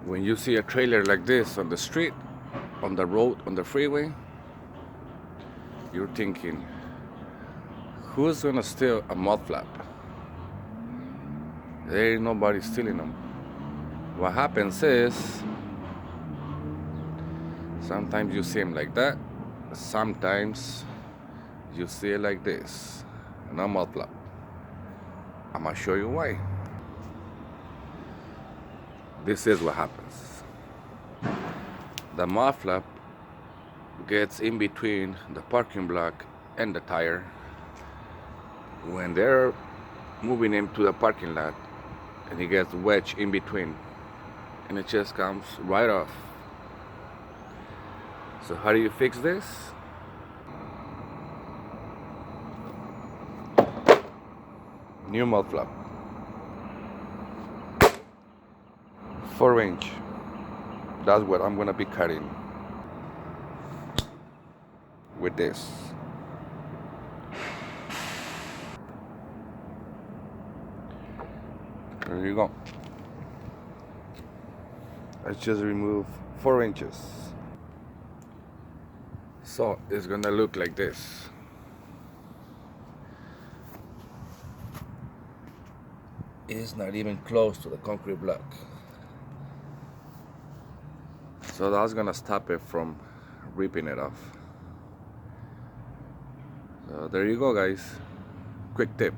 When you see a trailer like this on the street, on the road, on the freeway, you're thinking, who's gonna steal a mud flap? There ain't nobody stealing them. What happens is, sometimes you see them like that, sometimes you see it like this, and a mud flap. I'm gonna show you why. This is what happens. The mud flap gets in between the parking block and the tire. When they're moving him to the parking lot, and he gets wedged in between, and it just comes right off. So how do you fix this? New mud flap, 4-inch. That's what I'm gonna be cutting with this. There you go. Let's just remove 4 inches. So it's gonna look like this. It's not even close to the concrete block. So that's gonna stop it from ripping it off. So there you go, guys. Quick tip.